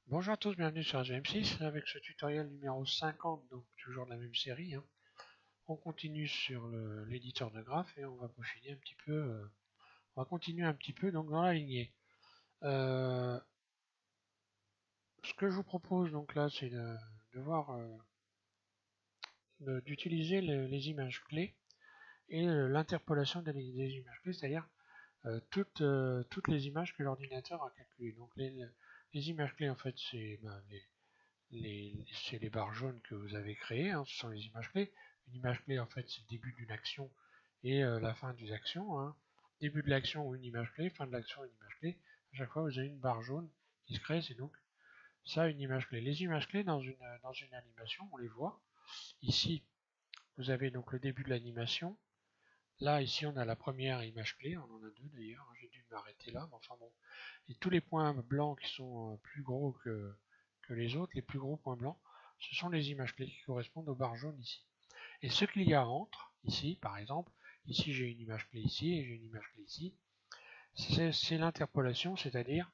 Bonjour à tous, bienvenue sur SVM6 avec ce tutoriel numéro 50, donc toujours de la même série. On continue sur l'éditeur de graphes et on va peaufiner un petit peu, on va continuer un petit peu donc dans la lignée. Ce que je vous propose donc là, c'est de voir, d'utiliser les images clés et l'interpolation des images clés, c'est-à-dire toutes les images que l'ordinateur a calculées. Donc les images clés en fait c'est c'est les barres jaunes que vous avez créées, ce sont les images clés. Une image clé, en fait, c'est le début d'une action et la fin d'une action. Début de l'action ou une image clé, fin de l'action une image clé. À chaque fois, vous avez une barre jaune qui se crée, c'est donc ça une image clé. Les images clés dans une animation, on les voit. Ici, vous avez donc le début de l'animation. Là, ici, on a la première image clé, on en a deux d'ailleurs, j'ai dû m'arrêter là, mais enfin bon. Et tous les points blancs qui sont plus gros que les autres, les plus gros points blancs, ce sont les images clés qui correspondent aux barres jaunes ici. Et ce qu'il y a entre, ici par exemple, ici j'ai une image clé ici et j'ai une image clé ici, c'est l'interpolation, c'est-à-dire,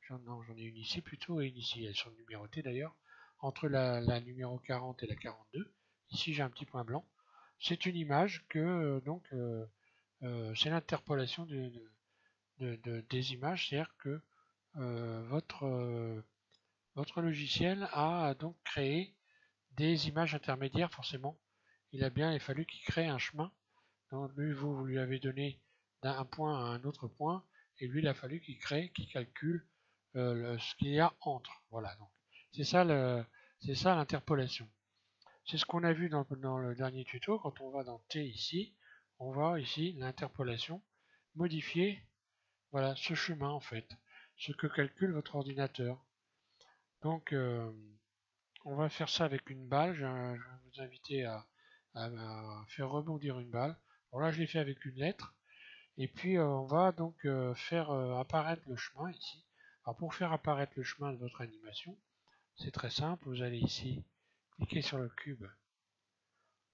j'en ai une ici plutôt et une ici, elles sont numérotées d'ailleurs, entre la numéro 40 et la 42, ici j'ai un petit point blanc, c'est une image que c'est l'interpolation des images, c'est-à-dire que votre logiciel a donc créé des images intermédiaires forcément. Il a fallu qu'il crée un chemin. Donc lui, vous lui avez donné d'un point à un autre point, et lui, il a fallu qu'il calcule ce qu'il y a entre. Voilà, donc c'est ça l'interpolation. C'est ce qu'on a vu dans le dernier tuto. Quand on va dans T ici, on voit ici l'interpolation modifier, voilà, ce chemin en fait, ce que calcule votre ordinateur. Donc on va faire ça avec une balle. Je vais vous inviter à faire rebondir une balle. Bon là je l'ai fait avec une lettre. Et puis on va donc faire apparaître le chemin ici. Alors pour faire apparaître le chemin de votre animation, c'est très simple. Vous allez ici cliquer sur le cube,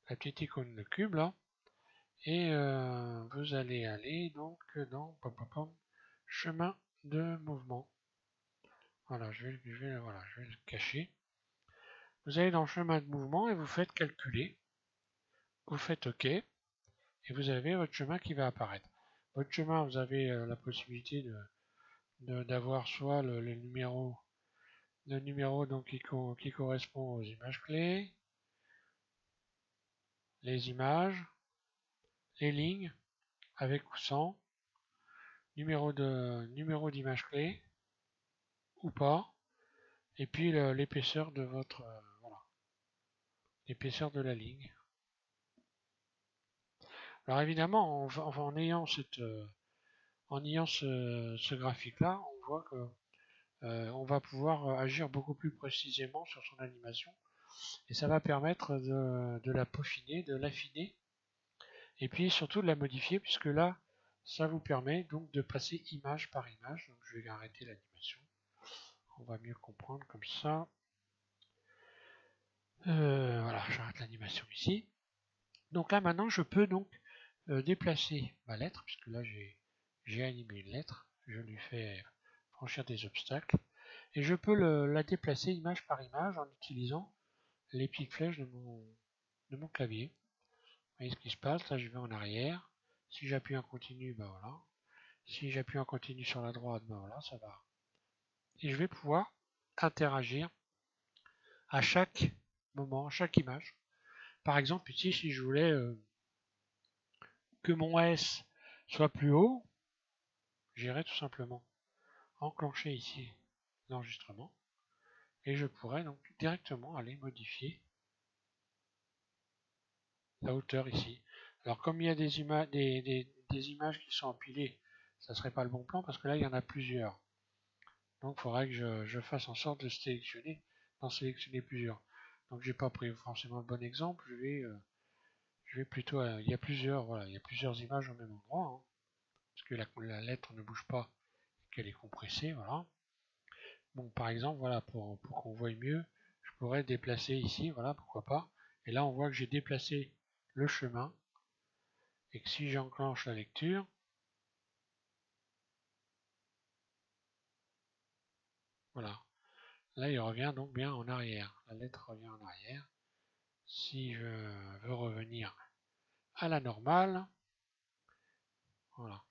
la petite icône de cube là, et vous allez aller donc dans chemin de mouvement. Voilà, voilà, je vais le cacher. Vous allez dans chemin de mouvement et vous faites calculer. Vous faites OK et vous avez votre chemin qui va apparaître. Votre chemin, vous avez la possibilité d'avoir soit le numéro donc qui correspond aux images clés, les images, les lignes avec ou sans, numéro d'image clé ou pas, et puis l'épaisseur de votre voilà, l'épaisseur de la ligne. Alors évidemment, en ayant ce graphique-là, on voit que on va pouvoir agir beaucoup plus précisément sur son animation et ça va permettre de la peaufiner, de l'affiner et puis surtout de la modifier puisque là ça vous permet donc de passer image par image. Donc je vais arrêter l'animation, on va mieux comprendre comme ça. Voilà, j'arrête l'animation ici. Donc là maintenant je peux donc déplacer ma lettre puisque là j'ai animé une lettre, je lui fais franchir des obstacles et je peux la déplacer image par image en utilisant les petites flèches de mon clavier. Vous voyez ce qui se passe, là je vais en arrière. Si j'appuie en continu, ben voilà. Si j'appuie en continu sur la droite, ben voilà, ça va. Et je vais pouvoir interagir à chaque moment, à chaque image. Par exemple, ici, si je voulais que mon S soit plus haut, j'irais tout simplement enclencher ici l'enregistrement et je pourrais donc directement aller modifier la hauteur ici. Alors comme il y a des images qui sont empilées, ça ne serait pas le bon plan parce que là il y en a plusieurs. Donc il faudrait que je fasse en sorte de d'en sélectionner plusieurs. Donc j'ai pas pris forcément le bon exemple, je vais plutôt, il y a plusieurs, voilà, il y a plusieurs images au même endroit, parce que la lettre ne bouge pas, qu'elle est compressée, voilà. Bon par exemple, voilà, pour qu'on voie mieux, je pourrais déplacer ici, voilà, pourquoi pas. Et là on voit que j'ai déplacé le chemin et que si j'enclenche la lecture, voilà, Là, il revient donc bien en arrière. La lettre revient en arrière. Si je veux revenir à la normale, voilà.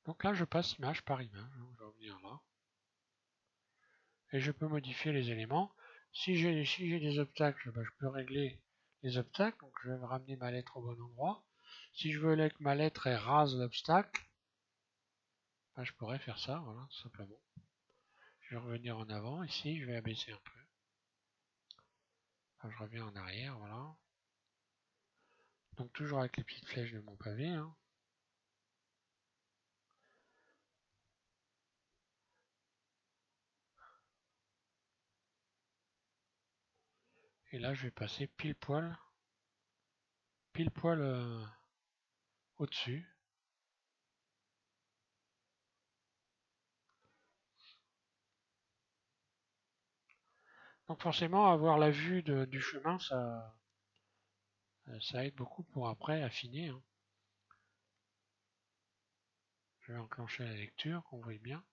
Donc là, je passe image par image. Je vais revenir là. Et je peux modifier les éléments. Si j'ai des obstacles, ben, je peux régler les obstacles. Donc je vais ramener ma lettre au bon endroit. Si je veux que ma lettre rase l'obstacle, ben, je pourrais faire ça, voilà, tout simplement. Je vais revenir en avant. Ici, je vais abaisser un peu. Enfin, je reviens en arrière, voilà. Donc toujours avec les petites flèches de mon pavé. Hein. Et là, je vais passer pile poil au-dessus. Donc forcément, avoir la vue du chemin, ça aide beaucoup pour après affiner. Hein. Je vais enclencher la lecture, qu'on voit bien.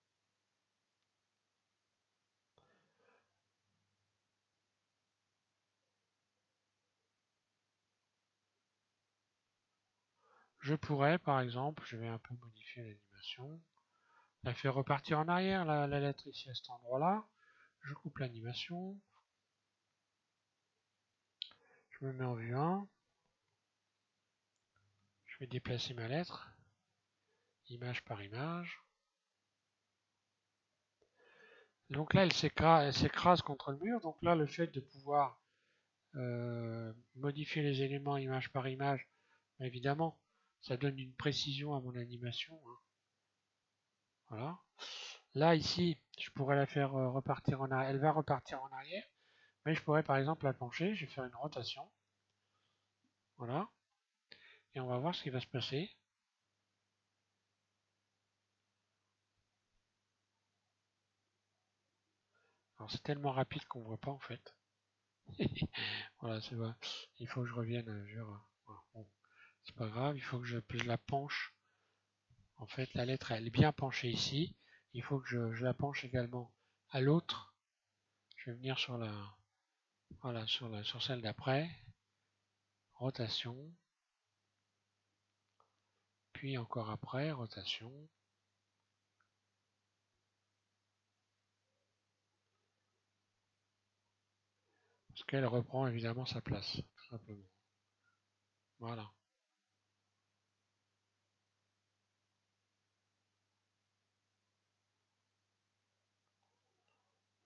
Je pourrais, par exemple, je vais un peu modifier l'animation, la faire repartir en arrière, la lettre ici à cet endroit-là. Je coupe l'animation. Je me mets en vue 1. Je vais déplacer ma lettre, image par image. Donc là, elle s'écrase contre le mur. Donc là, le fait de pouvoir modifier les éléments image par image, évidemment, ça donne une précision à mon animation. Hein. Voilà. Là, ici, je pourrais la faire repartir en arrière. Elle va repartir en arrière. Mais je pourrais par exemple la pencher. Je vais faire une rotation. Voilà. Et on va voir ce qui va se passer. Alors c'est tellement rapide qu'on ne voit pas en fait. Voilà, c'est vrai. Il faut que je revienne. Voilà. Bon, c'est pas grave. Il faut que je la penche. En fait, la lettre elle est bien penchée ici. Il faut que je la penche également à l'autre. Je vais venir sur voilà, sur celle d'après. Rotation. Puis encore après, rotation. Parce qu'elle reprend évidemment sa place, tout simplement. Voilà.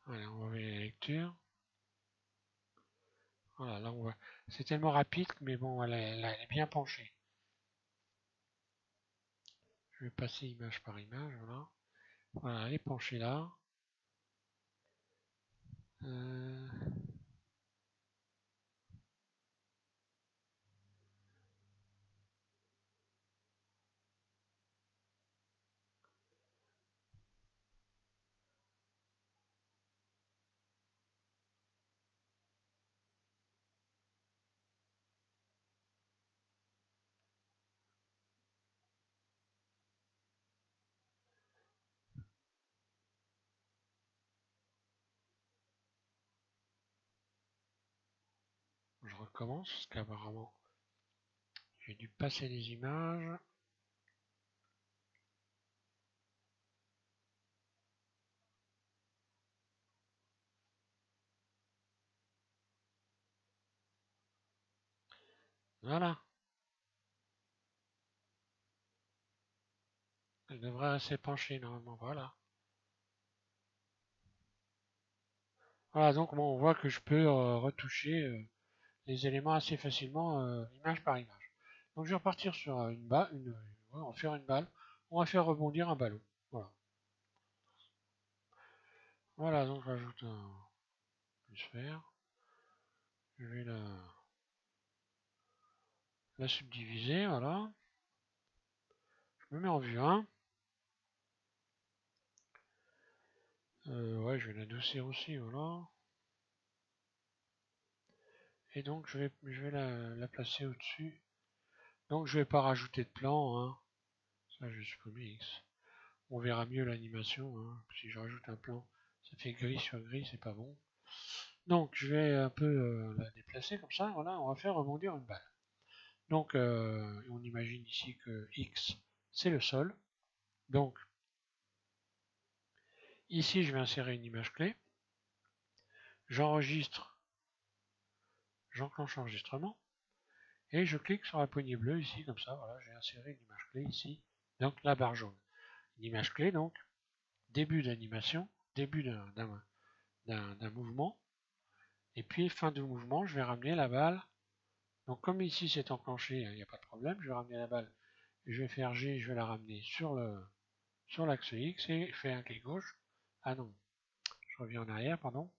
Allez, on va ouvrir la lecture. Voilà, là on voit. C'est tellement rapide, mais bon, elle est bien penchée. Je vais passer image par image, voilà. Voilà, elle est penchée là. Euh, je recommence, parce qu'apparemment, j'ai dû passer les images. Voilà. Elle devrait rester penchée normalement, voilà. Voilà, donc bon, on voit que je peux retoucher les éléments assez facilement, image par image. Donc je vais repartir sur une balle, ouais, on va faire une balle. On va faire rebondir un ballon. Voilà. Voilà, donc j'ajoute une sphère. Je vais la subdiviser, voilà. Je me mets en vue 1. Ouais, je vais l'adoucir aussi, voilà. Et donc je vais la placer au-dessus. Donc je vais pas rajouter de plan, hein. Ça je supprime X. On verra mieux l'animation, hein. Si je rajoute un plan, ça fait gris sur gris, c'est pas bon. Donc je vais un peu la déplacer comme ça, voilà, on va faire rebondir une balle. Donc on imagine ici que X c'est le sol. Donc ici je vais insérer une image clé. J'enregistre, j'enclenche l'enregistrement et je clique sur la poignée bleue ici comme ça, voilà, j'ai inséré une image clé ici, donc la barre jaune. Une image clé donc, début d'animation, début d'un mouvement, et puis fin du mouvement, je vais ramener la balle. Donc comme ici c'est enclenché, il n'y a pas de problème, je vais ramener la balle, je vais faire G, je vais la ramener sur l'axe X et faire un clic gauche. Ah non, je reviens en arrière, pardon.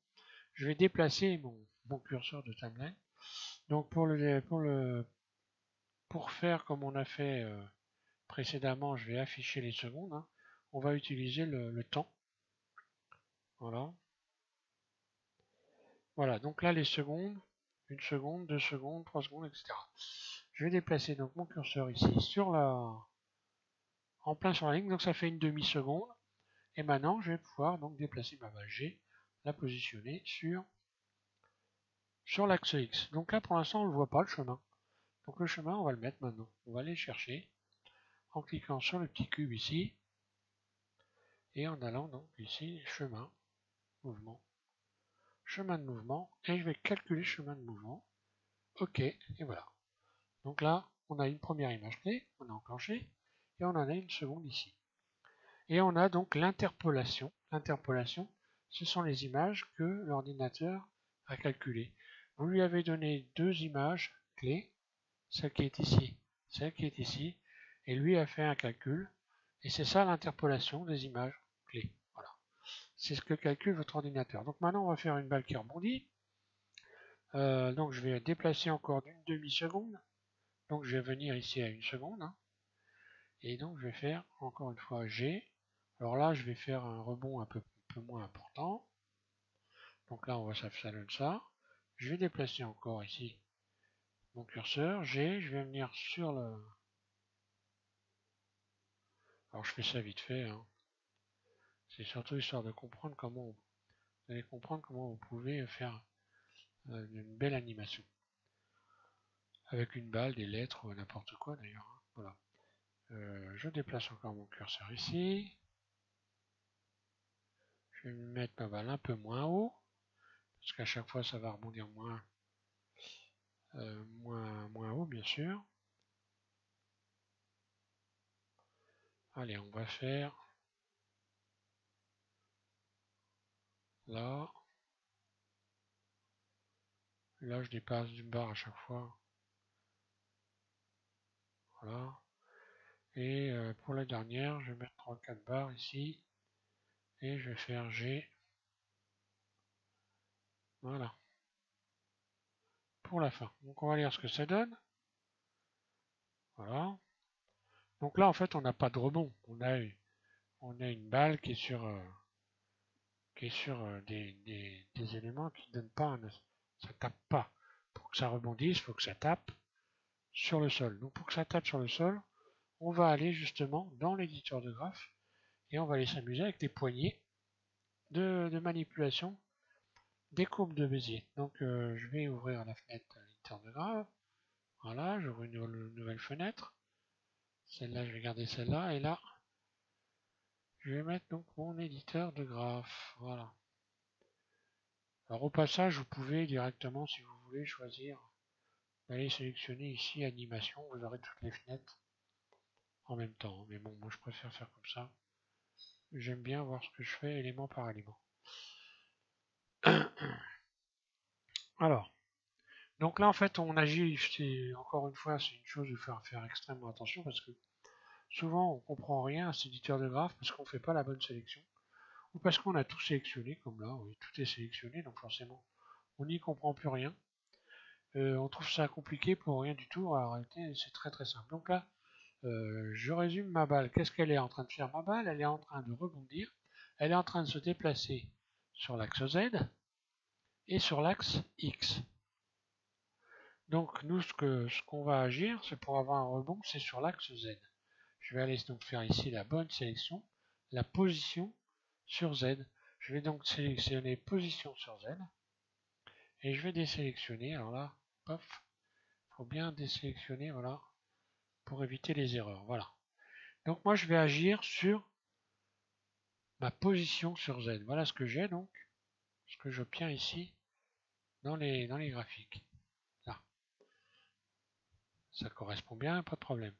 Je vais déplacer mon curseur de timeline. Donc pour faire comme on a fait précédemment, je vais afficher les secondes. Hein. On va utiliser le temps. Voilà. Voilà, donc là les secondes, 1 seconde, 2 secondes, 3 secondes, etc. Je vais déplacer donc mon curseur ici en plein sur la ligne, donc ça fait une demi-seconde. Et maintenant, je vais pouvoir donc déplacer ma balle G, la positionner sur l'axe X. Donc là, pour l'instant, on ne voit pas le chemin. Donc le chemin, on va le mettre maintenant. On va aller le chercher en cliquant sur le petit cube ici et en allant donc ici, chemin, mouvement, chemin de mouvement, et je vais calculer chemin de mouvement. OK, et voilà. Donc là, on a une première image clé, on a enclenché, et on en a une seconde ici. Et on a donc l'interpolation. L'interpolation, ce sont les images que l'ordinateur a calculées. Vous lui avez donné deux images clés, celle qui est ici, celle qui est ici, et lui a fait un calcul, et c'est ça l'interpolation des images clés. Voilà. C'est ce que calcule votre ordinateur. Donc maintenant, on va faire une balle qui rebondit. Donc je vais déplacer encore d'une demi-seconde. Donc je vais venir ici à 1 seconde. Hein. Et donc je vais faire encore une fois G. Alors là, je vais faire un rebond un peu moins important. Donc là, on voit ça donne ça. Je vais déplacer encore ici mon curseur. G, je vais venir sur le... Alors je fais ça vite fait. Hein. C'est surtout histoire de comprendre comment vous allez comprendre comment vous pouvez faire une belle animation. Avec une balle, des lettres ou n'importe quoi d'ailleurs. Hein. Voilà. Je déplace encore mon curseur ici. Je vais mettre ma balle un peu moins haut. Parce qu'à chaque fois, ça va rebondir moins haut, bien sûr. Allez, on va faire là. Là, je dépasse d'une barre à chaque fois. Voilà. Et pour la dernière, je vais mettre 3-4 barres ici. Et je vais faire G. Voilà. Pour la fin. Donc, on va lire ce que ça donne. Voilà. Donc là, en fait, on n'a pas de rebond. On a une balle qui est sur des éléments qui ne donnent pas ça tape pas. Pour que ça rebondisse, il faut que ça tape sur le sol. Donc pour que ça tape sur le sol, on va aller justement dans l'éditeur de graphes et on va aller s'amuser avec des poignées de manipulation des courbes de Bézier. Donc je vais ouvrir la fenêtre de l'éditeur de graphes. Voilà, j'ouvre une nouvelle fenêtre. Celle-là, je vais garder celle-là. Et là, je vais mettre donc mon éditeur de graphes. Voilà. Alors au passage, vous pouvez directement, si vous voulez, choisir d'aller sélectionner ici animation. Vous aurez toutes les fenêtres en même temps. Mais bon, moi je préfère faire comme ça. J'aime bien voir ce que je fais élément par élément. Alors, donc là en fait on agit, encore une fois c'est une chose de faire extrêmement attention parce que souvent on comprend rien à cet éditeur de graphes parce qu'on ne fait pas la bonne sélection ou parce qu'on a tout sélectionné comme là, oui, tout est sélectionné donc forcément on n'y comprend plus rien. On trouve ça compliqué pour rien du tout, en réalité c'est très très simple. Donc là je résume ma balle. Qu'est-ce qu'elle est en train de faire ma balle? Elle est en train de rebondir. Elle est en train de se déplacer sur l'axe Z et sur l'axe X. Donc nous, ce qu'on va agir, c'est pour avoir un rebond, c'est sur l'axe Z. Je vais aller donc faire ici la bonne sélection la position sur Z. Je vais donc sélectionner position sur Z et je vais désélectionner. Alors là, pof, faut bien désélectionner, voilà, pour éviter les erreurs. Voilà. Donc moi je vais agir sur ma position sur Z. Voilà ce que j'ai donc, ce que j'obtiens ici dans les graphiques. Là, ça correspond bien, pas de problème.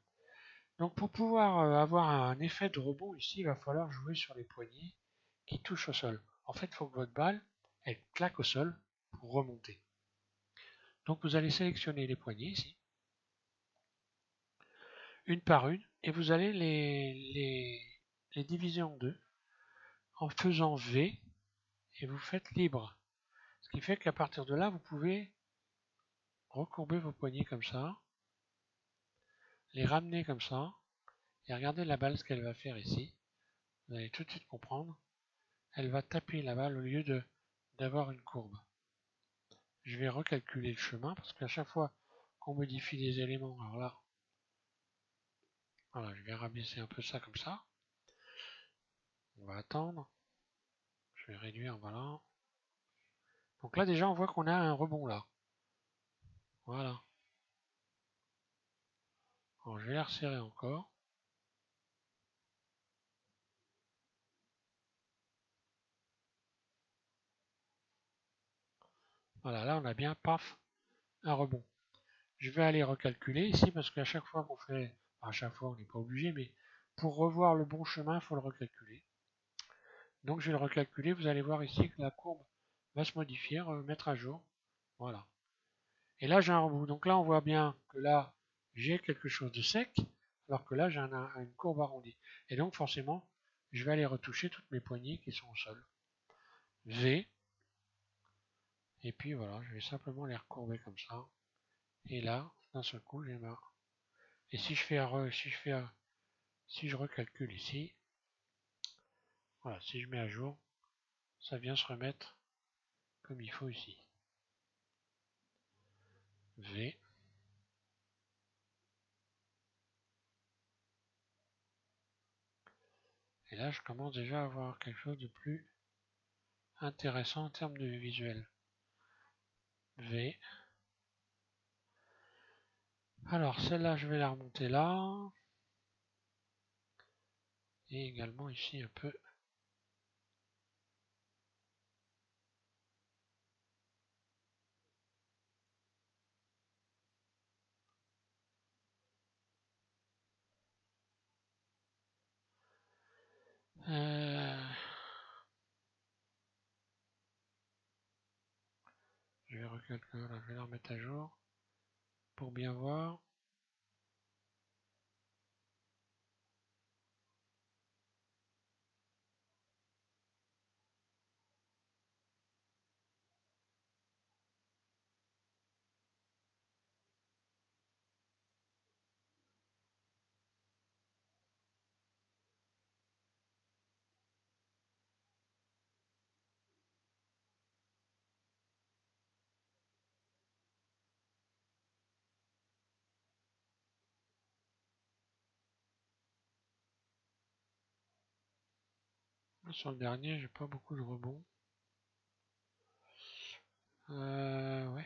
Donc pour pouvoir avoir un effet de rebond ici, il va falloir jouer sur les poignées qui touchent au sol. En fait, il faut que votre balle, elle claque au sol pour remonter. Donc vous allez sélectionner les poignées ici, une par une, et vous allez les diviser en deux en faisant V, et vous faites libre. Ce qui fait qu'à partir de là, vous pouvez recourber vos poignets comme ça, les ramener comme ça, et regardez la balle ce qu'elle va faire ici. Vous allez tout de suite comprendre. Elle va taper la balle au lieu d'avoir une courbe. Je vais recalculer le chemin parce qu'à chaque fois qu'on modifie des éléments, alors là, voilà, je vais rabaisser un peu ça comme ça. On va attendre. Je vais réduire, voilà. Donc là déjà on voit qu'on a un rebond là. Voilà. Alors je vais la resserrer encore. Voilà, là on a bien, paf, un rebond. Je vais aller recalculer ici parce qu'à chaque fois qu'on fait, à chaque fois on n'est pas obligé, mais pour revoir le bon chemin, il faut le recalculer. Donc je vais le recalculer, vous allez voir ici que la courbe va se modifier, mettre à jour. Voilà. Et là j'ai un rebond. Donc là on voit bien que là j'ai quelque chose de sec, alors que là j'ai une courbe arrondie. Et donc forcément, je vais aller retoucher toutes mes poignées qui sont au sol. V. Et puis voilà, je vais simplement les recourber comme ça. Et là, d'un seul coup, j'ai ma. Et si je recalcule ici, voilà, si je mets à jour, ça vient se remettre comme il faut ici. V. Et là, je commence déjà à avoir quelque chose de plus intéressant en termes de visuel. V. Alors, celle-là, je vais la remonter là. Et également ici un peu. Je vais recalculer, je vais la remettre à jour pour bien voir. Sur le dernier, j'ai pas beaucoup de rebonds. Ouais.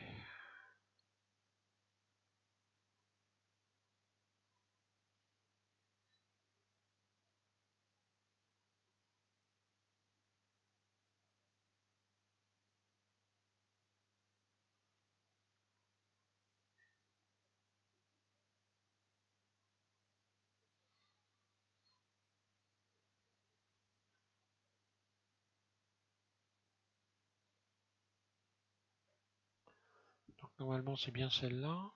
Donc normalement c'est bien celle-là.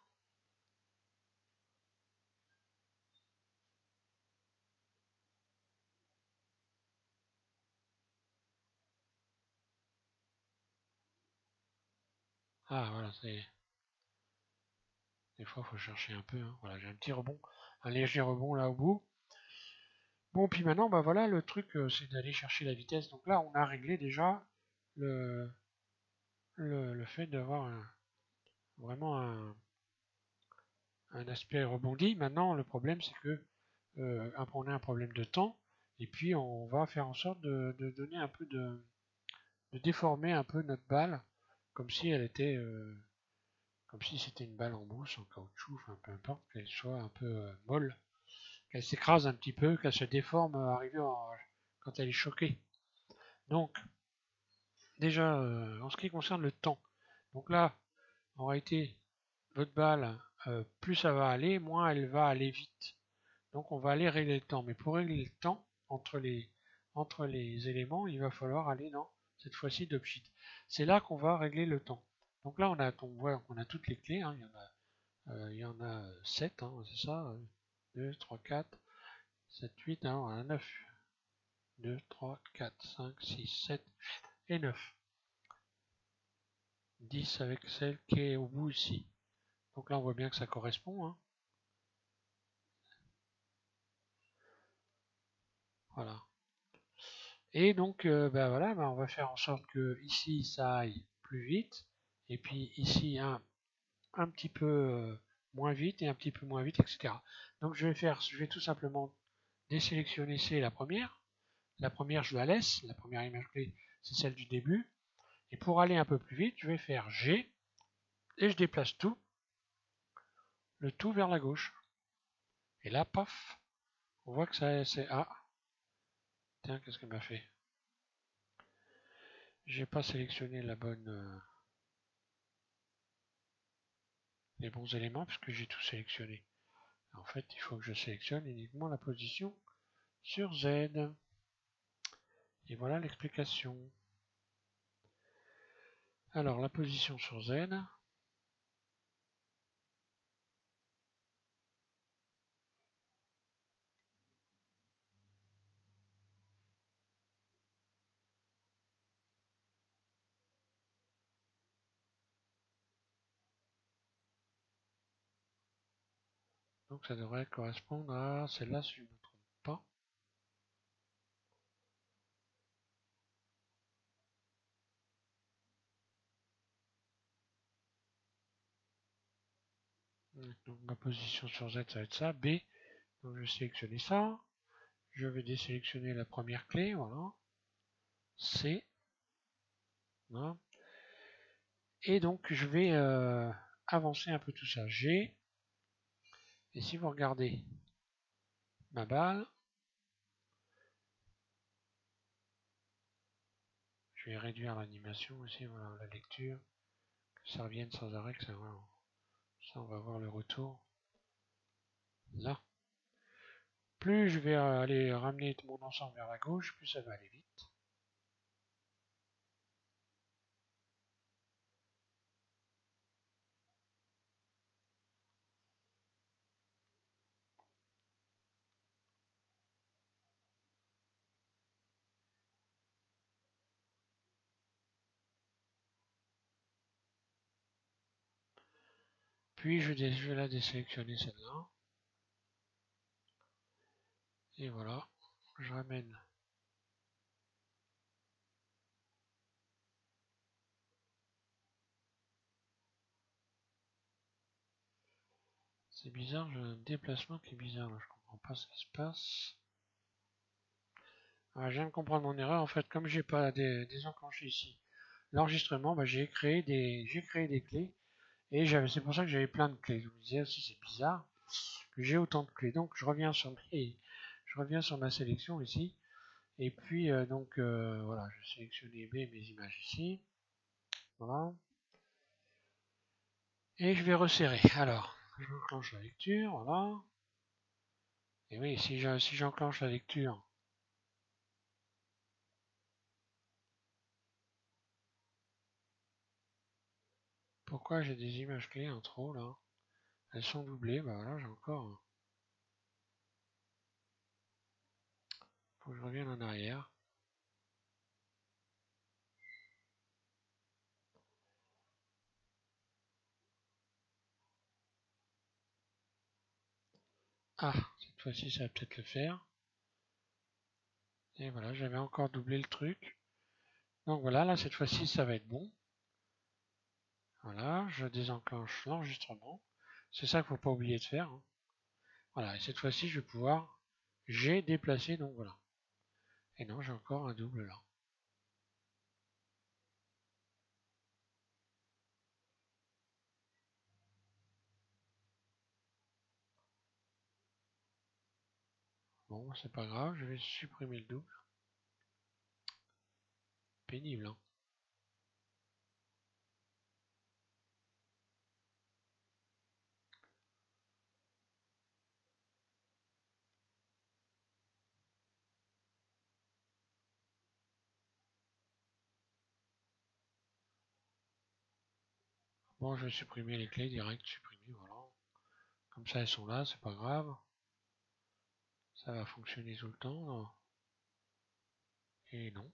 Ah voilà, c'est. Des fois il faut chercher un peu. Hein. Voilà, j'ai un petit rebond, un léger rebond là au bout. Bon, puis maintenant, bah voilà, le truc c'est d'aller chercher la vitesse. Donc là, on a réglé déjà le, le fait d'avoir vraiment un aspect rebondi. Maintenant, le problème c'est que on a un problème de temps. Et puis on va faire en sorte de donner un peu de déformer un peu notre balle, comme si elle était, comme si c'était une balle en mousse, en caoutchouc, enfin peu importe, qu'elle soit un peu molle, qu'elle s'écrase un petit peu, qu'elle se déforme quand elle est choquée. Donc déjà, en ce qui concerne le temps, donc là, en réalité, votre balle, plus ça va aller, moins elle va aller vite. Donc on va aller régler le temps. Mais pour régler le temps entre les éléments, il va falloir aller dans cette fois-ci d'Opsheet. C'est là qu'on va régler le temps. Donc là on voit qu'on a toutes les clés, hein. Il y en a 7, hein, c'est ça, 2, 3, 4, 7, 8, hein, on a 9. 2, 3, 4, 5, 6, 7 et 9. 10 avec celle qui est au bout ici. Donc là on voit bien que ça correspond, hein. Voilà. Et donc, voilà, on va faire en sorte que ici ça aille plus vite, et puis ici un petit peu moins vite et un petit peu moins vite, etc. Donc je vais tout simplement désélectionner C la première. La première, je la laisse. La première image clé, c'est celle du début. Et pour aller un peu plus vite, je vais faire G et je déplace tout, le tout vers la gauche. Et là, paf, on voit que ça c'est A. Tiens, qu'est-ce qu'elle m'a fait? J'ai pas sélectionné les bons éléments puisque j'ai tout sélectionné. En fait, il faut que je sélectionne uniquement la position sur Z. Et voilà l'explication. Alors, la position sur Z. Donc, ça devrait correspondre à celle-là, si je ne me trompe pas. Donc, ma position sur Z, ça va être ça. B. Donc, je vais sélectionner ça. Je vais désélectionner la première clé. Voilà. C. Voilà. Et donc, je vais avancer un peu tout ça. G. Et si vous regardez ma balle, je vais réduire l'animation aussi, voilà, la lecture, que ça revienne sans arrêt, que ça, voilà. Ça, on va voir le retour. Là. Plus je vais aller ramener mon ensemble vers la gauche, plus ça va aller vite. Puis je vais la désélectionner celle-là. Et voilà, je ramène. C'est bizarre, j'ai un déplacement qui est bizarre là, je comprends pas ce qui se passe. Ah, je viens de comprendre mon erreur, en fait, comme j'ai pas désenclenché ici l'enregistrement, j'ai créé des clés et c'est pour ça que j'avais plein de clés. Je me disais aussi c'est bizarre que j'ai autant de clés. Donc je reviens sur ma sélection ici. Et puis voilà, je sélectionne mes images ici. Voilà. Et je vais resserrer. Alors, j'enclenche la lecture, voilà. Et oui, si j'enclenche la lecture, pourquoi j'ai des images clés en trop là? Elles sont doublées, bah voilà, j'ai encore. Faut que je revienne en arrière. Ah, cette fois-ci ça va peut-être le faire. Et voilà, j'avais encore doublé le truc. Donc voilà, là cette fois-ci ça va être bon. Voilà, je désenclenche l'enregistrement. C'est ça qu'il ne faut pas oublier de faire, hein. Voilà, et cette fois-ci je vais pouvoir. J'ai déplacé, donc voilà. Et non, j'ai encore un double là. Bon, c'est pas grave, je vais supprimer le double. Pénible, hein. Bon, je vais supprimer les clés direct, supprimer, voilà. Comme ça, elles sont là, c'est pas grave. Ça va fonctionner tout le temps, non. Et non.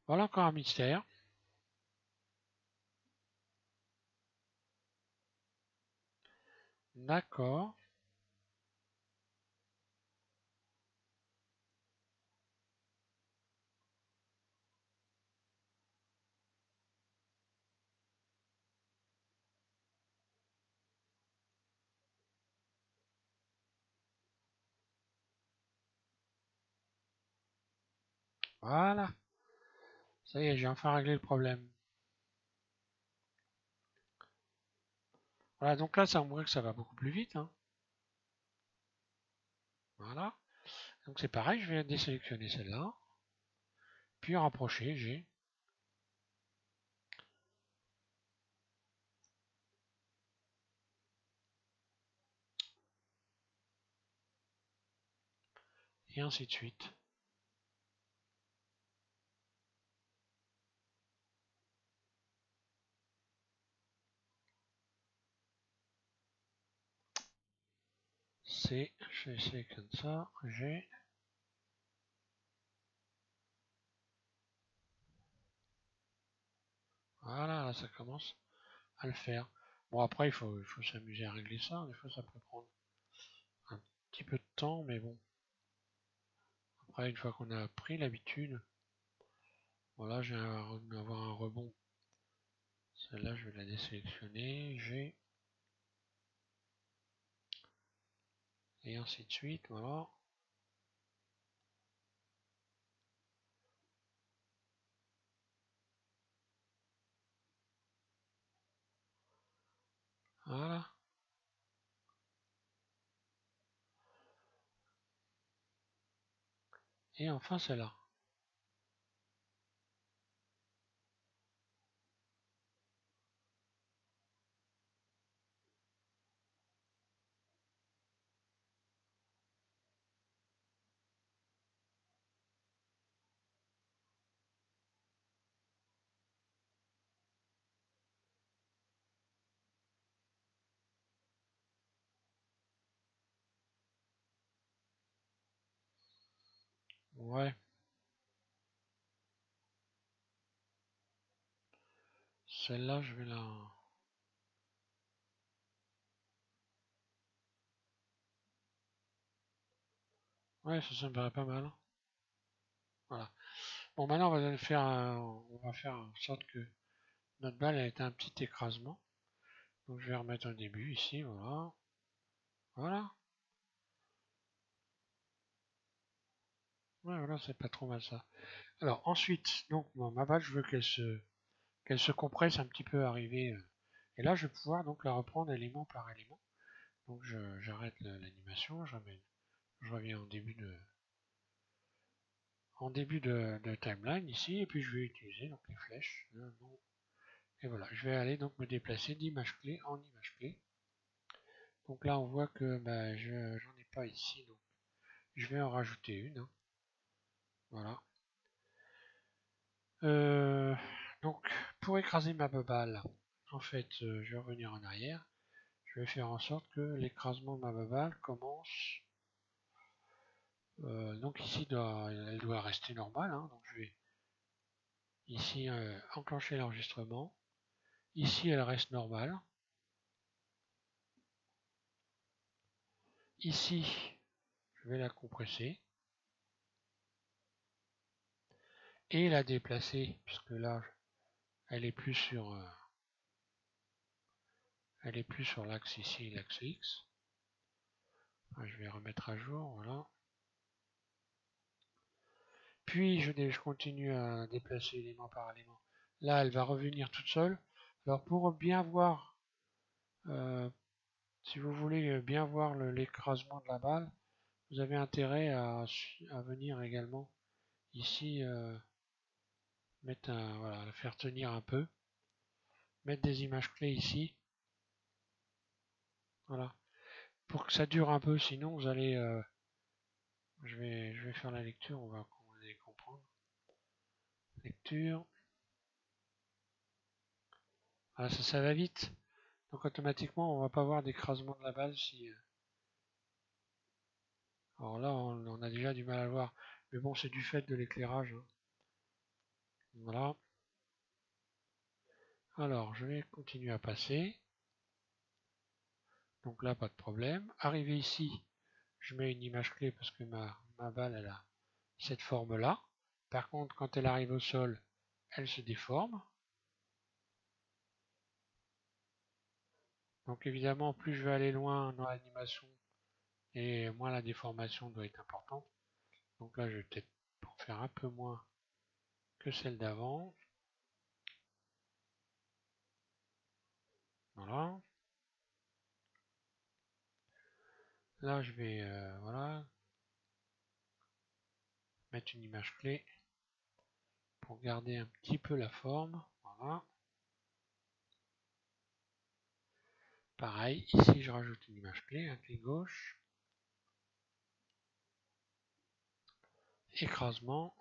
Voilà encore un mystère. D'accord. Voilà. Ça y est, j'ai enfin réglé le problème. Voilà, donc là, ça me voit que ça va beaucoup plus vite, hein. Voilà. Donc c'est pareil, je vais désélectionner celle-là. Puis rapprocher, j'ai. Et ainsi de suite. C, je sélectionne ça, G. Voilà, là ça commence à le faire. Bon après il faut s'amuser à régler ça, des fois ça peut prendre un petit peu de temps, mais bon. Après une fois qu'on a pris l'habitude, voilà, je vais avoir un rebond. Celle-là je vais la désélectionner, G. Et ainsi de suite, voilà. Voilà. Et enfin celle-là. Ouais, celle-là je vais la... Ouais, ça me paraît pas mal. Voilà. Bon, maintenant on va faire en sorte que notre balle a été un petit écrasement. Donc je vais remettre un début ici, voilà. Voilà. Ouais, voilà, c'est pas trop mal ça. Alors ensuite, donc bon, ma balle, je veux qu'elle se compresse un petit peu arriver. Et là, je vais pouvoir donc la reprendre élément par élément. Donc j'arrête l'animation, je reviens en début de timeline ici, et puis je vais utiliser donc les flèches. Et voilà, je vais aller donc me déplacer d'image clé en image clé. Donc là, on voit que bah, j'en ai pas ici, donc je vais en rajouter une, hein. Voilà. Euh, donc, pour écraser ma balle, en fait, je vais revenir en arrière. Je vais faire en sorte que l'écrasement de ma balle commence. Donc ici, elle doit rester normale, hein. Donc je vais ici enclencher l'enregistrement. Ici, elle reste normale. Ici, je vais la compresser et la déplacer, puisque là, elle est plus sur Elle est plus sur l'axe ici, l'axe X. Je vais remettre à jour, voilà. Puis je continue à déplacer élément par élément. Là, elle va revenir toute seule. Alors pour bien voir, si vous voulez bien voir l'écrasement de la balle, vous avez intérêt à venir également ici, voilà, la faire tenir un peu, mettre des images clés ici, voilà, pour que ça dure un peu. Sinon, vous allez, je vais faire la lecture, on va comprendre. Lecture. Voilà, ça va vite. Donc automatiquement, on va pas voir d'écrasement de la balle si. Alors là, on a déjà du mal à le voir. Mais bon, c'est du fait de l'éclairage, hein. Voilà. Alors, je vais continuer à passer. Donc là, pas de problème. Arrivé ici, je mets une image clé parce que ma balle, elle a cette forme-là. Par contre, quand elle arrive au sol, elle se déforme. Donc évidemment, plus je vais aller loin dans l'animation, et moins la déformation doit être importante. Donc là, je vais peut-être en faire un peu moins que celle d'avant. Voilà. Là, je vais voilà, mettre une image clé pour garder un petit peu la forme. Voilà. Pareil, ici, je rajoute une image clé, un clic gauche. Écrasement.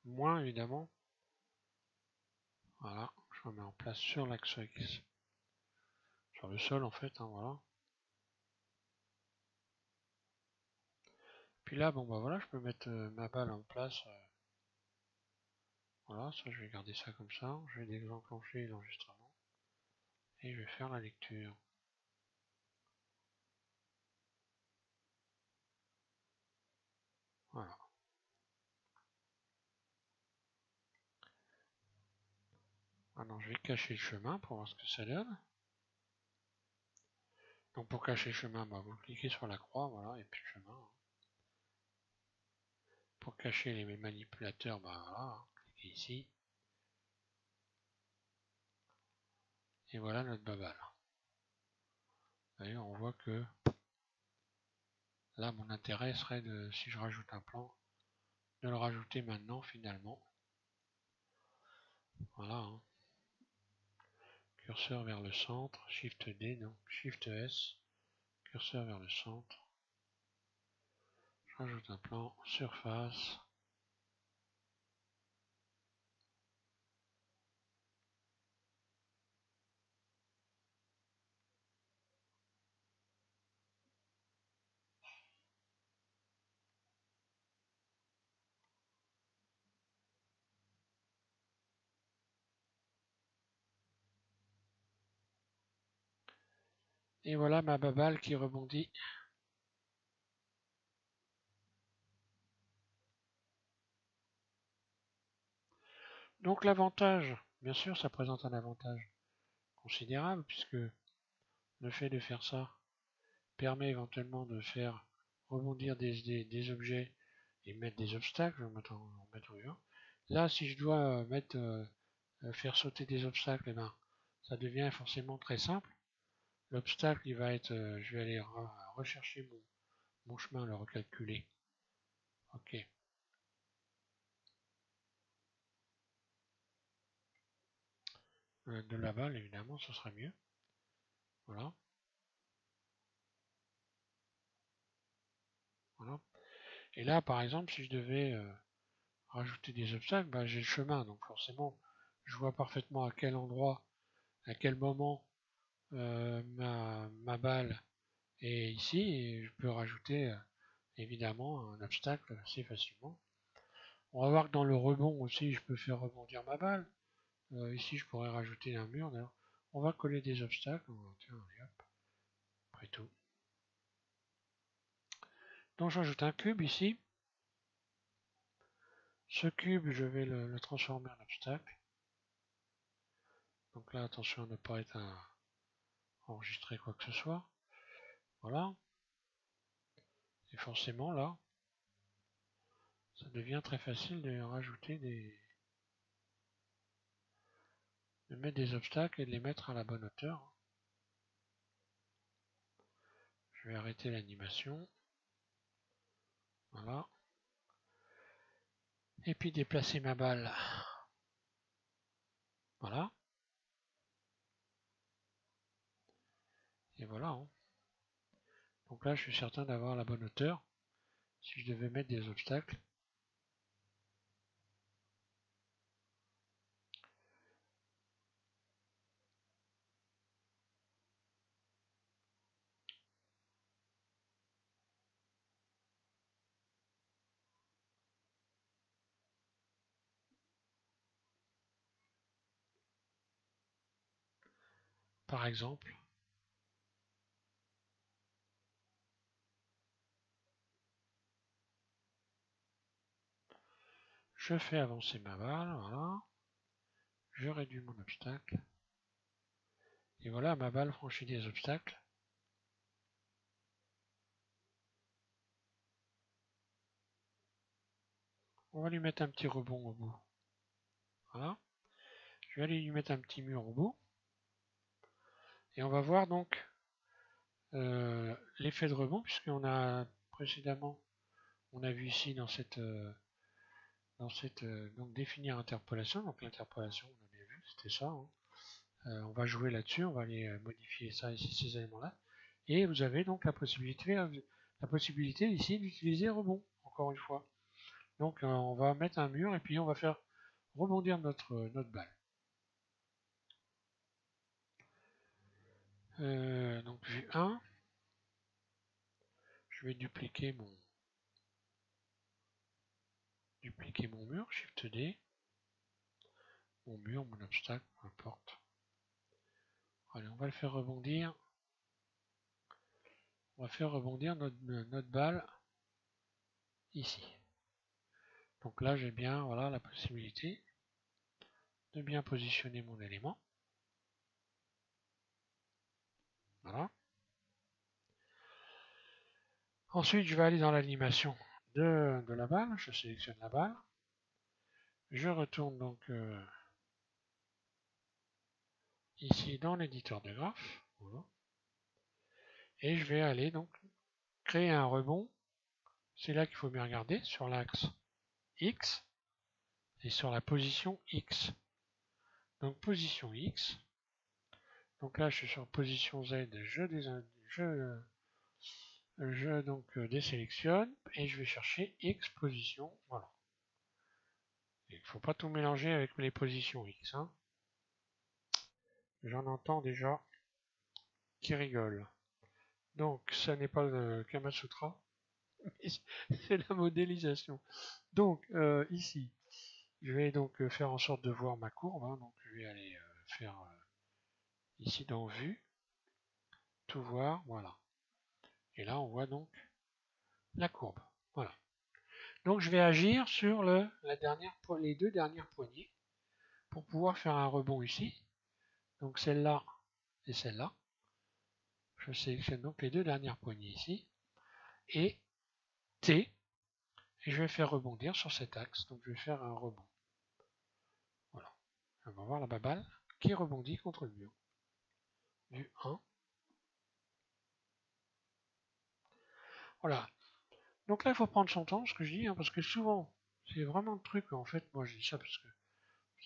Moins, évidemment. Voilà, je remets en place sur l'axe X. Sur le sol, en fait, hein, voilà. Puis là, bon bah voilà, je peux mettre ma balle en place. Voilà, ça je vais garder ça comme ça. Je vais déclencher l'enregistrement. Et je vais faire la lecture. Voilà. Maintenant je vais cacher le chemin pour voir ce que ça donne. Donc pour cacher le chemin, bah, vous cliquez sur la croix, voilà, et puis le chemin. Pour cacher les manipulateurs, bah voilà, cliquez ici. Et voilà notre baballe. D'ailleurs, on voit que là, mon intérêt serait de, si je rajoute un plan, de le rajouter maintenant finalement. Voilà. Hein. Curseur vers le centre, Shift D, donc Shift S, curseur vers le centre. Je rajoute un plan, surface. Et voilà ma baballe qui rebondit. Donc l'avantage, bien sûr, ça présente un avantage considérable puisque le fait de faire ça permet éventuellement de faire rebondir des objets et mettre des obstacles. Je vais en mettre un. Là, si je dois faire sauter des obstacles, eh ben, ça devient forcément très simple. L'obstacle, il va être, je vais aller rechercher mon chemin, le recalculer. Ok. De la balle, évidemment, ce sera mieux. Voilà. Voilà. Et là, par exemple, si je devais rajouter des obstacles, bah, j'ai le chemin. Donc forcément, je vois parfaitement à quel endroit, à quel moment ma balle est ici. Et je peux rajouter évidemment un obstacle assez facilement. On va voir que dans le rebond aussi, je peux faire rebondir ma balle. Ici, je pourrais rajouter un mur. D'ailleurs, on va coller des obstacles. Tiens, hop, après tout. Donc j'ajoute un cube ici. Ce cube, je vais le transformer en obstacle. Donc là, attention à ne pas être enregistrer quoi que ce soit. Voilà. Et forcément là, ça devient très facile de rajouter de mettre des obstacles et de les mettre à la bonne hauteur. Je vais arrêter l'animation. Voilà. Et puis déplacer ma balle. Voilà. Et voilà. Hein. Donc là, je suis certain d'avoir la bonne hauteur. Si je devais mettre des obstacles. Par exemple. Je fais avancer ma balle. Voilà. Je réduis mon obstacle. Et voilà, ma balle franchit des obstacles. On va lui mettre un petit rebond au bout. Voilà. Je vais aller lui mettre un petit mur au bout. Et on va voir donc l'effet de rebond, puisqu'on a précédemment, on a vu ici dans cette donc définir interpolation. Donc l'interpolation, on a bien vu, c'était ça. Hein. On va jouer là-dessus, on va aller modifier ça ici, ces éléments-là. Et vous avez donc la possibilité ici d'utiliser rebond, encore une fois. Donc on va mettre un mur et puis on va faire rebondir notre balle. Donc vue 1, je vais dupliquer mon mur, Shift D, mon mur, mon obstacle, peu importe. Allez, on va le faire rebondir. On va faire rebondir notre balle ici. Donc là, j'ai bien voilà, la possibilité de bien positionner mon élément. Voilà. Ensuite, je vais aller dans l'animation de la balle. Je sélectionne la balle. Je retourne donc ici dans l'éditeur de graphes. Voilà. Et je vais aller donc créer un rebond. C'est là qu'il faut bien regarder sur l'axe X et sur la position X. Donc position X. Donc là, je suis sur position Z. Je donc désélectionne et je vais chercher X position. Voilà. Il ne faut pas tout mélanger avec les positions X. Hein. J'en entends déjà qui rigolent. Donc, ça n'est pas le Kamasutra, c'est la modélisation. Donc, ici, je vais donc faire en sorte de voir ma courbe. Hein. Donc, je vais aller faire ici dans Vue, tout voir, voilà. Et là, on voit donc la courbe. Voilà. Donc, je vais agir sur les deux dernières poignées pour pouvoir faire un rebond ici. Donc, celle-là et celle-là. Je sélectionne donc les deux dernières poignées ici. Et T. Et je vais faire rebondir sur cet axe. Donc, je vais faire un rebond. Voilà. On va voir la balle qui rebondit contre le mur. Vue 1. Voilà. Donc là, il faut prendre son temps, ce que je dis, hein, parce que souvent, c'est vraiment le truc, en fait, moi je dis ça parce que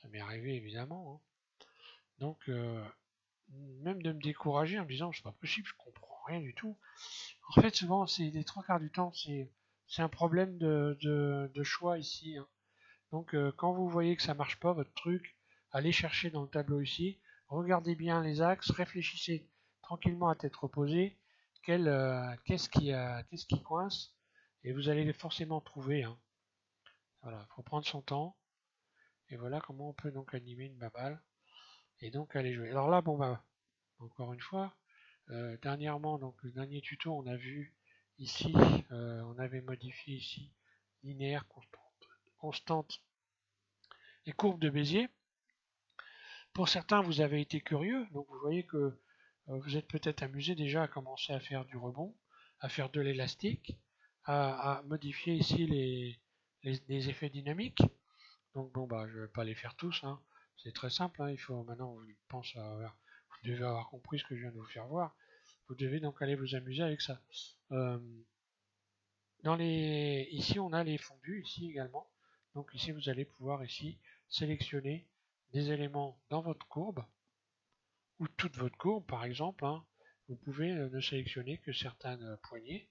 ça m'est arrivé évidemment. Hein. Donc, même de me décourager en me disant, c'est pas possible, je comprends rien du tout. En fait, souvent, c'est les trois quarts du temps, c'est un problème de choix ici. Hein. Donc, quand vous voyez que ça marche pas, votre truc, allez chercher dans le tableau ici, regardez bien les axes, réfléchissez tranquillement à tête reposée, qu'est-ce qui coince, et vous allez forcément trouver. Hein. Voilà, il faut prendre son temps, et voilà comment on peut donc animer une baballe, et donc aller jouer. Alors là, bon bah, encore une fois, dernièrement, donc le dernier tuto, on a vu ici, on avait modifié ici linéaire, constante et courbe de Bézier. Pour certains, vous avez été curieux, donc vous voyez que Vous êtes peut-être amusé déjà à commencer à faire du rebond, à faire de l'élastique, à modifier ici les effets dynamiques. Donc bon, bah, je ne vais pas les faire tous, hein. C'est très simple, hein. Il faut maintenant, vous devez avoir compris ce que je viens de vous faire voir. Vous devez donc aller vous amuser avec ça. Euh, Ici, on a les fondus, ici également. Donc ici, vous allez pouvoir ici sélectionner des éléments dans votre courbe, ou toute votre courbe, par exemple, hein. Vous pouvez ne sélectionner que certaines poignées,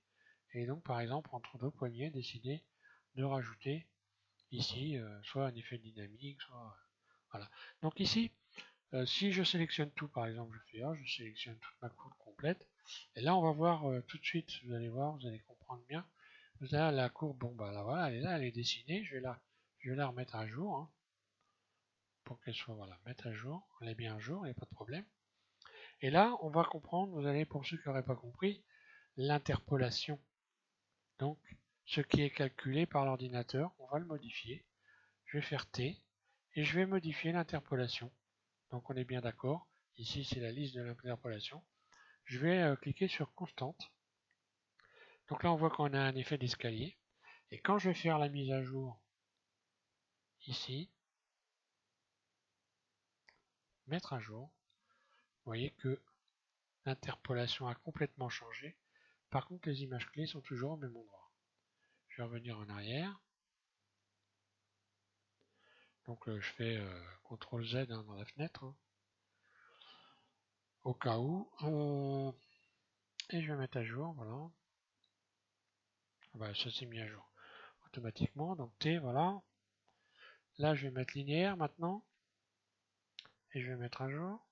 et donc, par exemple, entre deux poignées, décider de rajouter ici soit un effet dynamique, soit... voilà. Donc ici, si je sélectionne tout, par exemple, je fais A, je sélectionne toute ma courbe complète, et là, on va voir tout de suite, vous allez voir, vous allez comprendre bien. Là, la courbe, bon, bah là, voilà, elle est là, elle est dessinée. Je vais la remettre à jour, hein, pour qu'elle soit, voilà, mettre à jour. Elle est bien à jour, il n'y a pas de problème. Et là, on va comprendre, vous allez, pour ceux qui n'auraient pas compris, l'interpolation. Donc, ce qui est calculé par l'ordinateur, on va le modifier. Je vais faire T, et je vais modifier l'interpolation. Donc, on est bien d'accord. Ici, c'est la liste de l'interpolation. Je vais cliquer sur Constante. Donc là, on voit qu'on a un effet d'escalier. Et quand je vais faire la mise à jour, ici, mettre à jour, vous voyez que l'interpolation a complètement changé. Par contre, les images clés sont toujours au même endroit. Je vais revenir en arrière. Donc je fais CTRL Z, hein, dans la fenêtre, hein, au cas où. Et je vais mettre à jour, voilà. Ah bah, ça s'est mis à jour automatiquement. Donc T, voilà. Là, je vais mettre linéaire maintenant. Et je vais mettre à jour.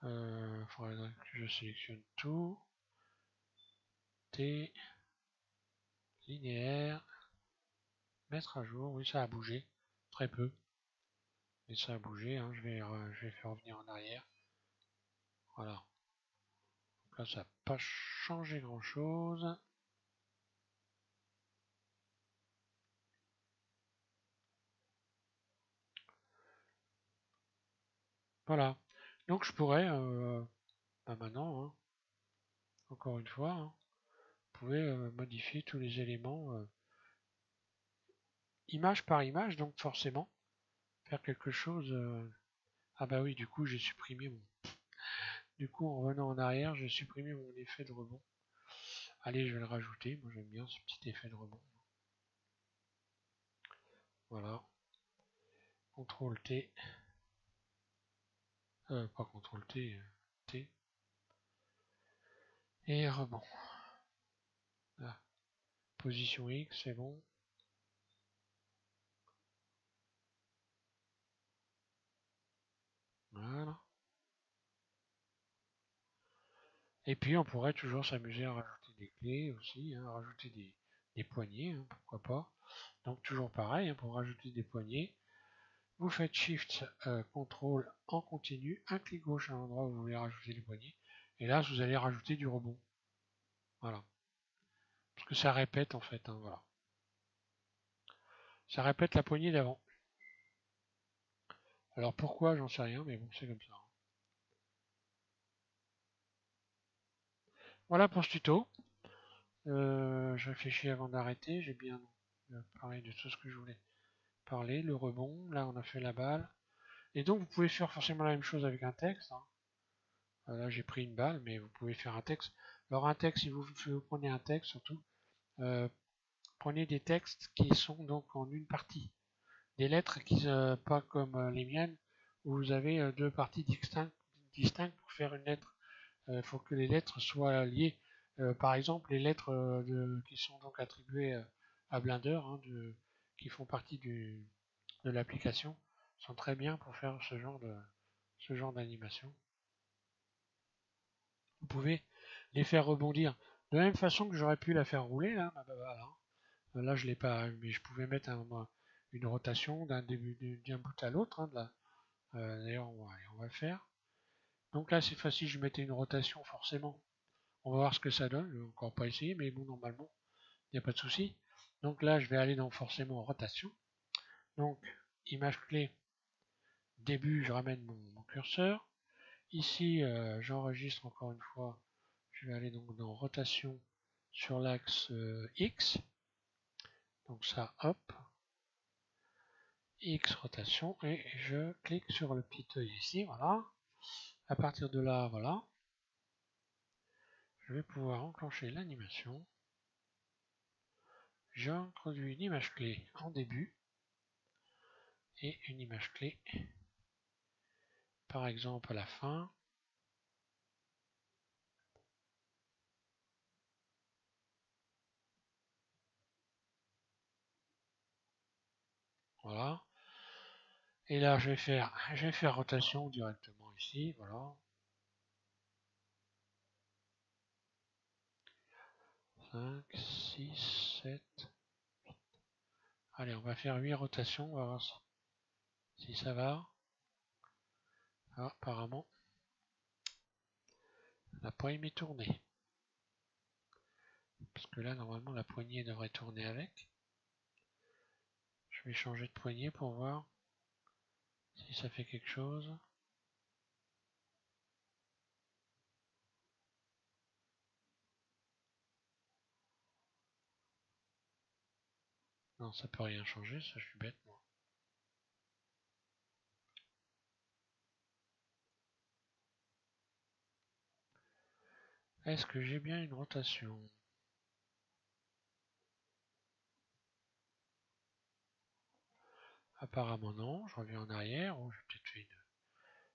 Il faudrait que je sélectionne tout. T, linéaire, mettre à jour. Oui, ça a bougé. Très peu. Mais ça a bougé, hein. Je vais faire revenir en arrière. Voilà. Donc là, ça n'a pas changé grand chose. Voilà. Donc je pourrais, bah maintenant, hein, encore une fois, hein, vous pouvez modifier tous les éléments image par image, donc forcément faire quelque chose. Ah bah oui, du coup j'ai supprimé mon. Du coup, en revenant en arrière, j'ai supprimé mon effet de rebond. Allez, je vais le rajouter. Moi j'aime bien ce petit effet de rebond. Voilà. CTRL T. Pas CTRL T, T. Et rebond. Là. Position X, c'est bon. Voilà. Et puis on pourrait toujours s'amuser à rajouter des clés aussi, hein, à rajouter des poignées, hein, pourquoi pas. Donc toujours pareil, hein, pour rajouter des poignées, vous faites Shift, CTRL en continu, un clic gauche à l'endroit où vous voulez rajouter les poignées, et là vous allez rajouter du rebond. Voilà. Parce que ça répète en fait, hein, voilà. Ça répète la poignée d'avant. Alors pourquoi, j'en sais rien, mais bon, c'est comme ça. Voilà pour ce tuto. Je réfléchis avant d'arrêter, j'ai bien parlé de tout ce que je voulais parler. Le rebond, là on a fait la balle. Et donc vous pouvez faire forcément la même chose avec un texte, hein. Là j'ai pris une balle, mais vous pouvez faire un texte. Alors un texte, si vous prenez un texte surtout, euh, prenez des textes qui sont donc en une partie. Des lettres qui pas comme les miennes, où vous avez deux parties distinctes pour faire une lettre. Il faut que les lettres soient liées. Par exemple, les lettres qui sont donc attribuées à Blender, hein, qui font partie de l'application, sont très bien pour faire ce genre d'animation. Vous pouvez les faire rebondir de la même façon que j'aurais pu la faire rouler là. Là je l'ai pas, mais je pouvais mettre une rotation d'un bout à l'autre, hein, d'ailleurs on va le faire. Donc là cette fois-ci je mettais une rotation forcément. On va voir ce que ça donne. Je vais encore pas essayer, mais bon normalement il n'y a pas de souci. Donc là je vais aller dans forcément rotation. Donc image clé, début, je ramène mon curseur. Ici, j'enregistre encore une fois. Je vais aller donc dans rotation sur l'axe X. Donc ça, hop, X rotation, et je clique sur le petit œil ici, voilà. À partir de là, voilà, je vais pouvoir enclencher l'animation. J'introduis une image clé en début et une image clé, par exemple à la fin. Voilà. Et là, je vais faire rotation directement ici, voilà. 5, 6, 7. Allez, on va faire 8 rotations, on va voir si ça va. Ah, apparemment, la poignée est tournée. Parce que là, normalement, la poignée devrait tourner avec. Je vais changer de poignée pour voir si ça fait quelque chose. Non, ça peut rien changer, ça je suis bête moi. Est-ce que j'ai bien une rotation? Apparemment non, je reviens en arrière. Oh,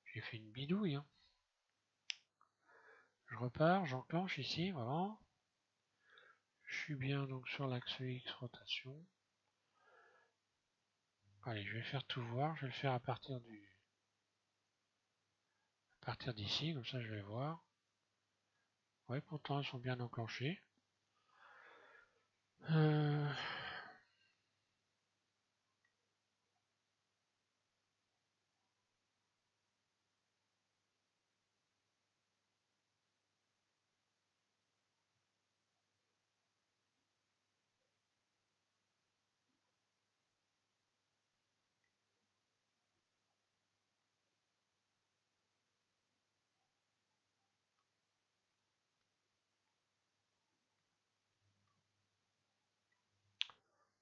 j'ai fait une bidouille. Hein. Je repars, j'enclenche ici, voilà. Je suis bien donc sur l'axe X rotation. Allez, je vais faire tout voir, je vais le faire à partir d'ici, comme ça je vais voir. Ouais, pourtant elles sont bien enclenchées. Euh...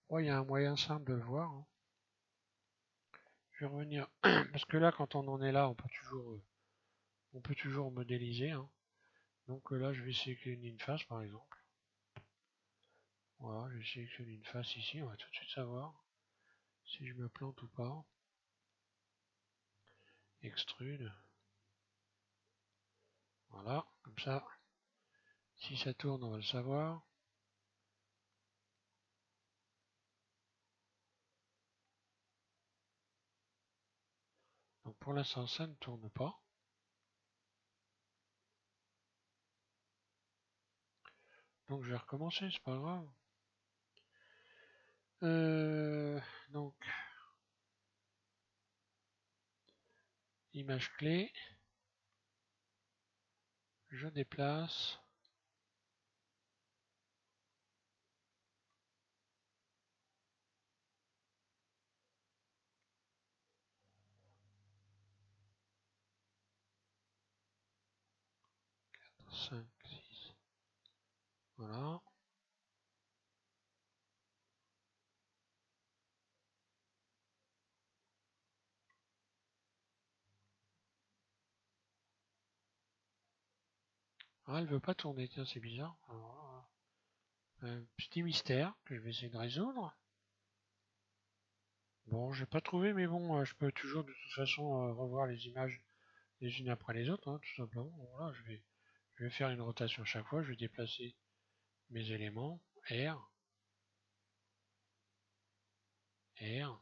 Ouais, il y a un moyen simple de le voir. Hein. Je vais revenir, parce que là, quand on en est là, on peut toujours modéliser. Hein. Donc là, je vais sélectionner une face, par exemple. Voilà, je vais sélectionner une face ici. On va tout de suite savoir si je me plante ou pas. Extrude. Voilà, comme ça. Si ça tourne, on va le savoir. Donc pour l'instant, ça ne tourne pas. Donc je vais recommencer, c'est pas grave. Donc, image clé. Je déplace. Cinq, six. Voilà. Ah, elle veut pas tourner, tiens, c'est bizarre. Alors, un petit mystère que je vais essayer de résoudre. Bon, j'ai pas trouvé, mais bon, je peux toujours de toute façon revoir les images les unes après les autres, hein, tout simplement. Voilà, je vais faire une rotation chaque fois, je vais déplacer mes éléments, R, R,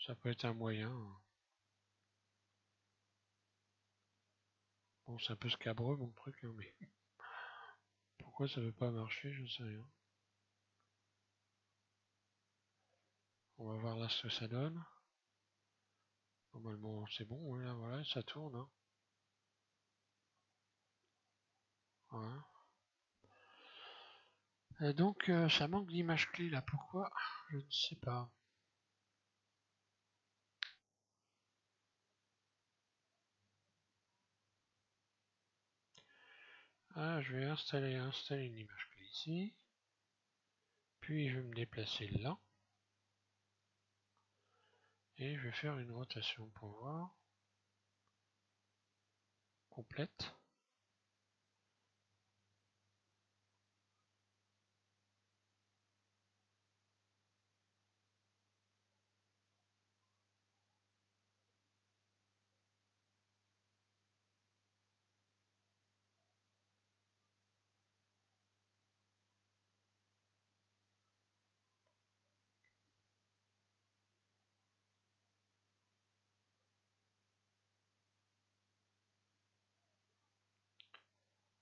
ça peut être un moyen. Bon, c'est un peu scabreux mon truc, hein, mais pourquoi ça veut pas marcher, je ne sais rien. On va voir là ce que ça donne. Normalement, c'est bon, là, voilà, ça tourne. Hein. Voilà. Donc ça manque d'image clé là, pourquoi? Je ne sais pas. Ah, je vais installer une image clé ici. Puis je vais me déplacer là. Et je vais faire une rotation pour voir. Complète.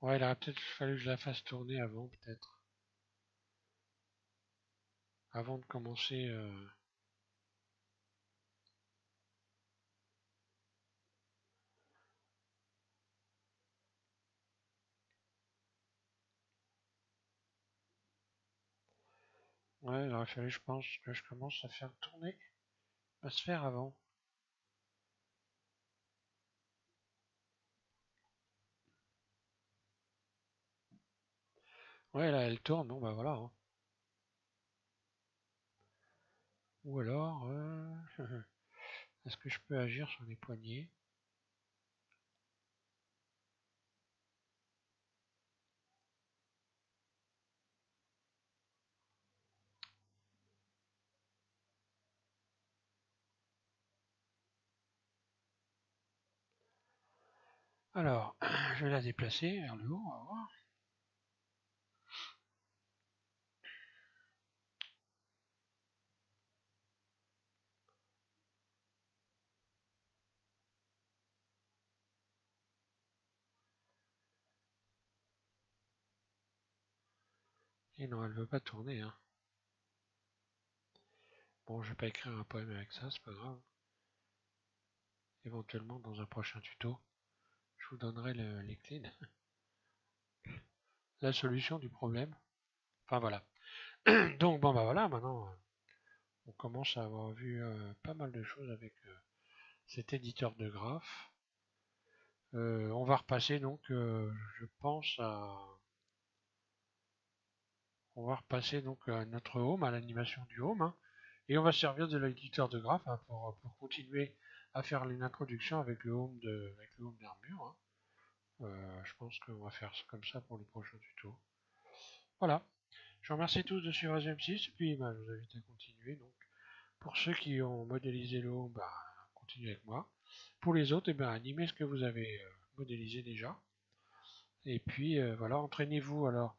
Ouais, il aurait peut-être fallu que je la fasse tourner avant, peut-être. Avant de commencer. Ouais, il aurait fallu, je pense, que je commence à faire tourner la sphère avant. Ouais, là, elle tourne, bon bah voilà, hein. Ou alors, est-ce que je peux agir sur les poignées? Alors, je vais la déplacer vers le haut, on va voir. Et non, elle veut pas tourner, hein. Bon, je vais pas écrire un poème avec ça, c'est pas grave. Éventuellement, dans un prochain tuto, je vous donnerai les clés, la solution du problème. Enfin voilà. Donc bon bah voilà, maintenant on commence à avoir vu pas mal de choses avec cet éditeur de graphes. On va repasser donc, je pense on va repasser donc à notre home, à l'animation du home, hein, et on va servir de l'éditeur de graphes, hein, pour continuer à faire une introduction avec le home d'Armure, hein. Je pense qu'on va faire comme ça pour le prochain tuto. Voilà. Je vous remercie tous de suivre M6 et puis bah, je vous invite à continuer. Donc, pour ceux qui ont modélisé le home, bah, continuez avec moi. Pour les autres, eh ben, animez ce que vous avez modélisé déjà. Et puis voilà, entraînez-vous. Alors,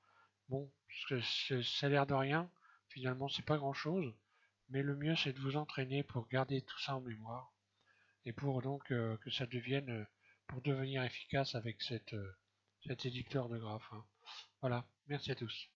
bon, ça a l'air de rien, finalement, c'est pas grand-chose. Mais le mieux, c'est de vous entraîner pour garder tout ça en mémoire. Et pour donc que ça devienne, pour devenir efficace avec cet éditeur de graphes, hein. Voilà, merci à tous.